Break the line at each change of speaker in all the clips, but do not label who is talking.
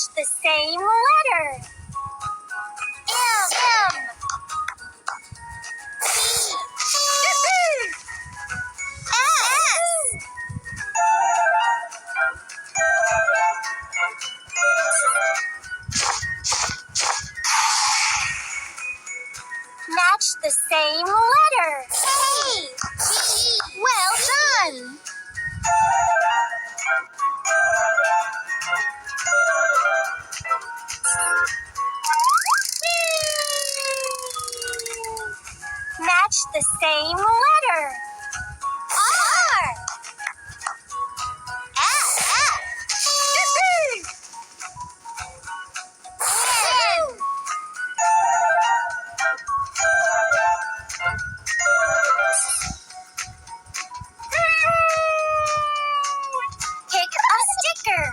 Match the same letter. M. Match the same letter. K. Well done. Match the same letter. R. N. Pick a sticker.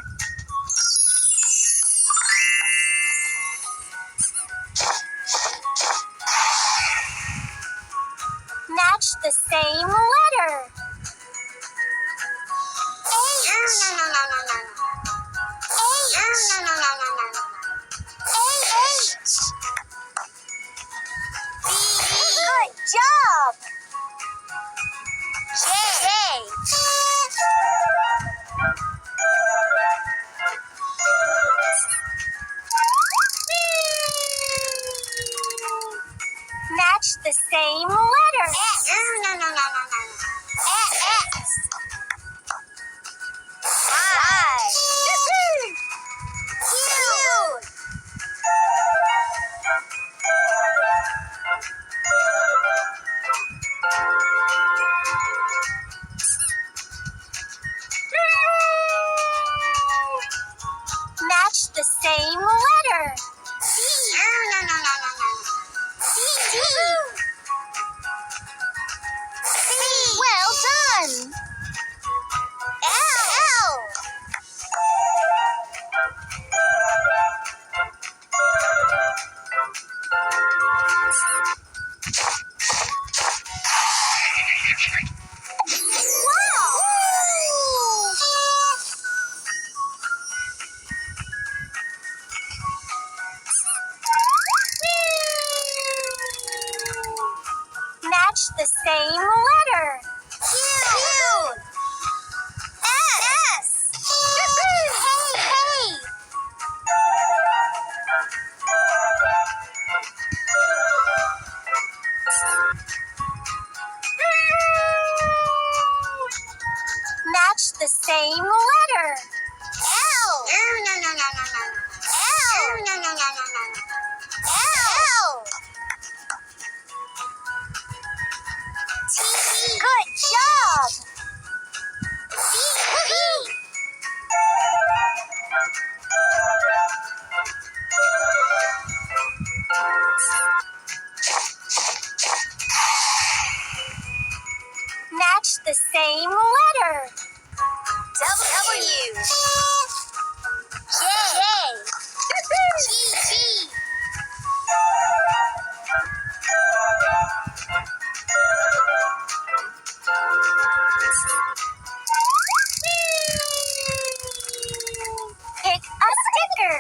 Match the same letter. H. H. Good job. J. Match the same letter. X. Y. Q. Match the same letter. C. Well done. L. Match the same letter. Q. S. Hey. Match the same letter. L. L. T. Good job. V. Match the same letter. W. G. Pick a sticker.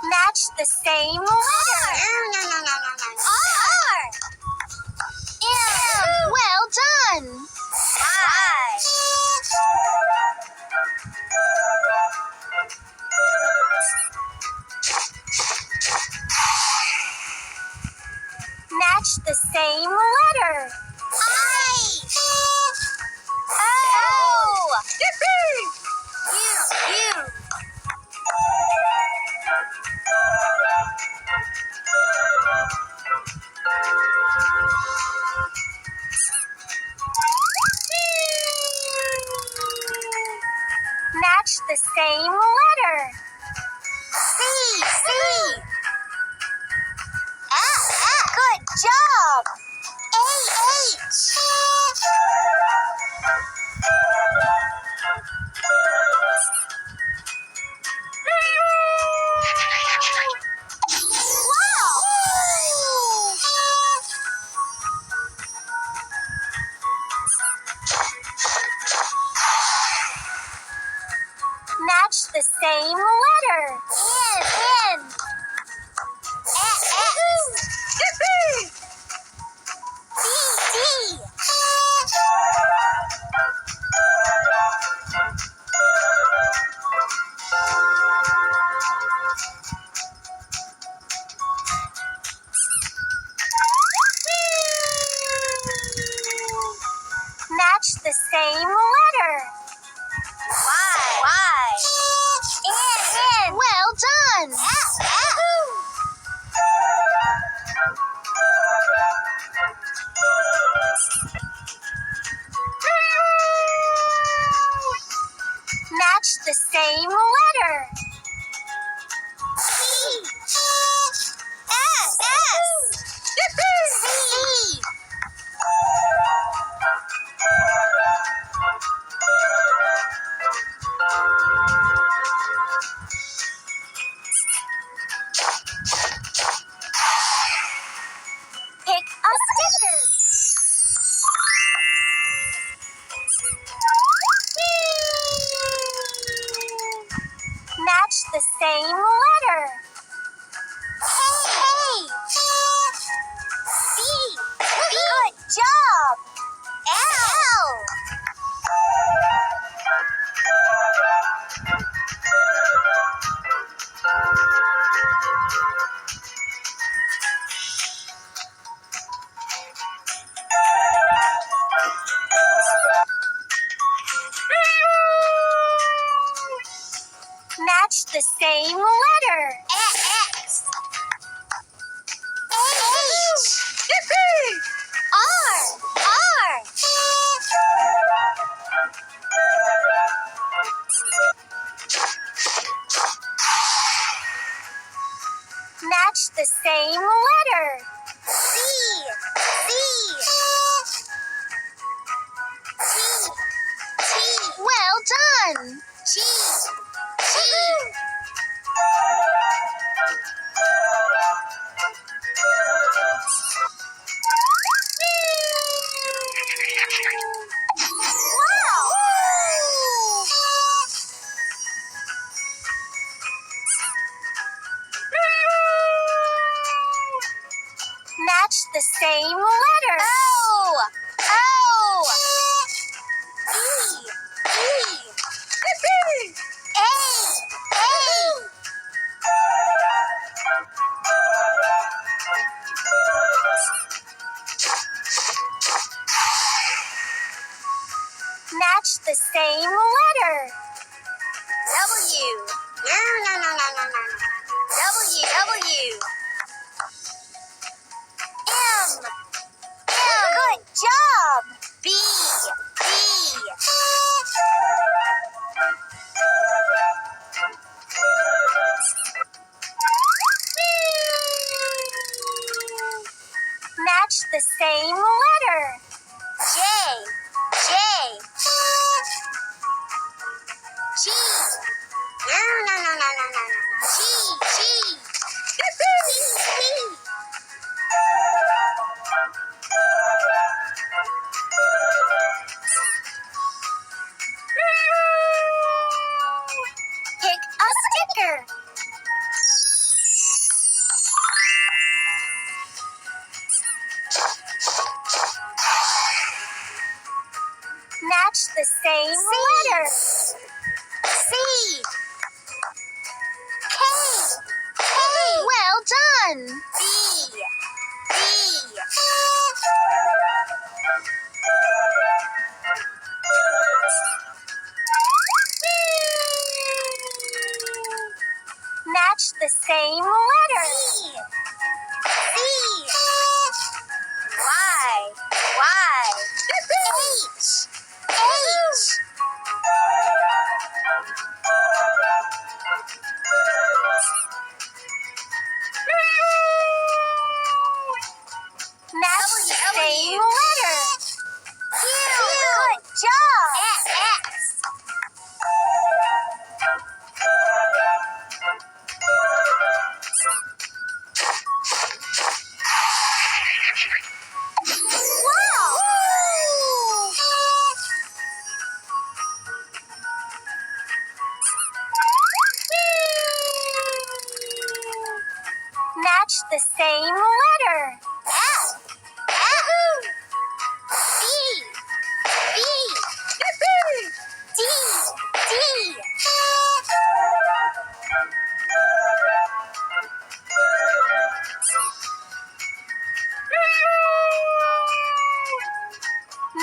Match the same letter. R. M. Well done. I. Match the same letter. I. O. U. Match the same letter. C. Good job. A. the same letter. In. D. Match the same letter. Y. In. Well done. Match the same letter. C. C. Pick a sticker. Match the same letter. Hey. C. Good job. L. Match the same letter. X. H. R. Match the same letter. C. T. Well done. G. Match the same letter. O. E. A. Match the same letter. W. W. M. Good job. B. Match the same letter. J. G. Pick a sticker. Match the same letter. C. K. Well done. B. Match the same letter. C. Y. H.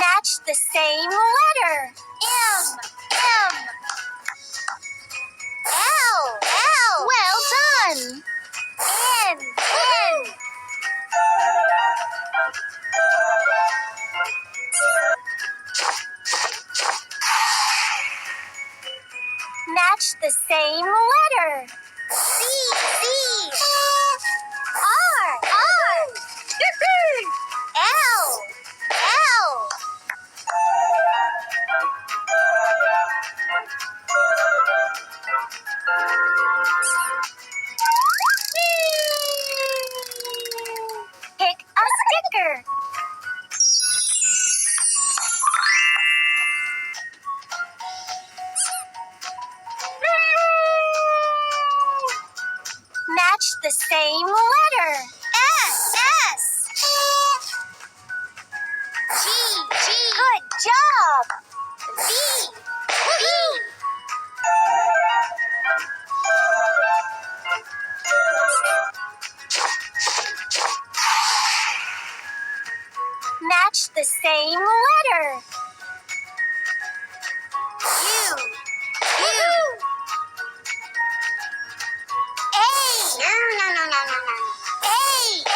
Match the same letter. M. L. Well done. N. Match the same letter. C. R. L. Pick a sticker. Match the same letter. S. G. Good job. V. Match the same letter. U. A. No. A. E.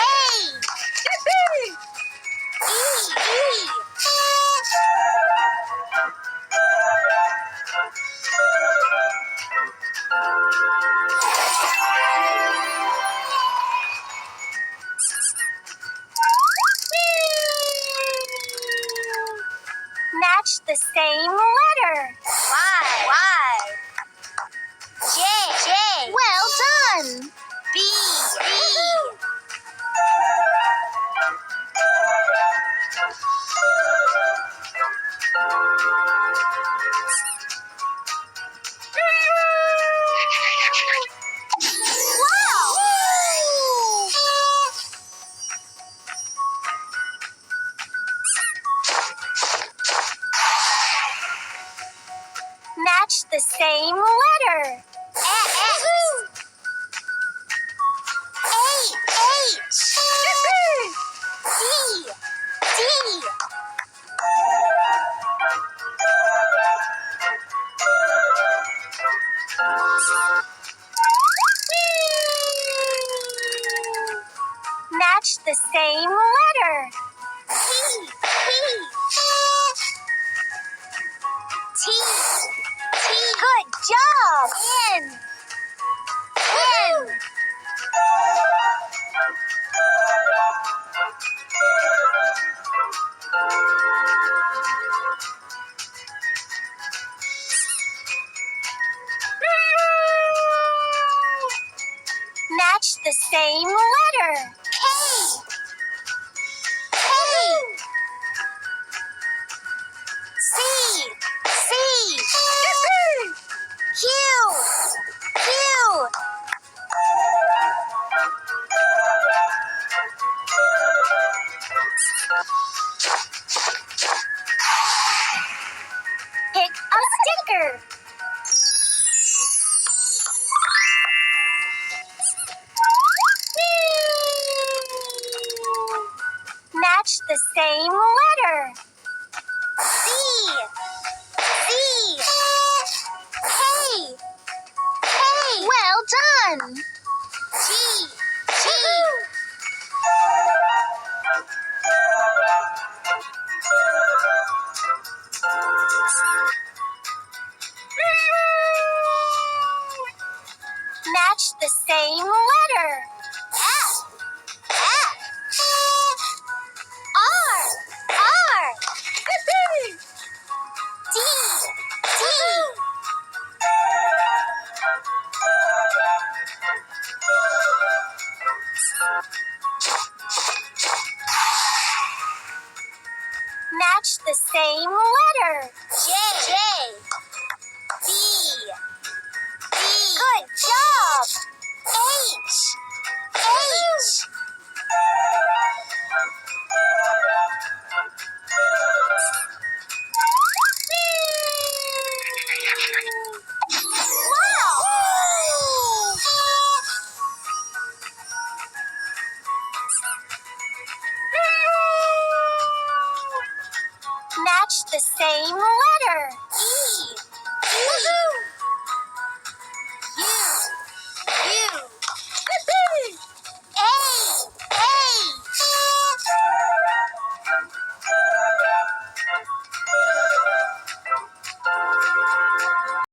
Match the same letter. Y. J. Well done. B. Match the same letter. H. D. Match the same letter. T. Good job. N. Match the same letter. K. C. Q. Pick a sticker. Match the same letter. C. Well done. G. Match the same letter. F. R. D. Match the same letter. J. B. Good job. H. the same letter.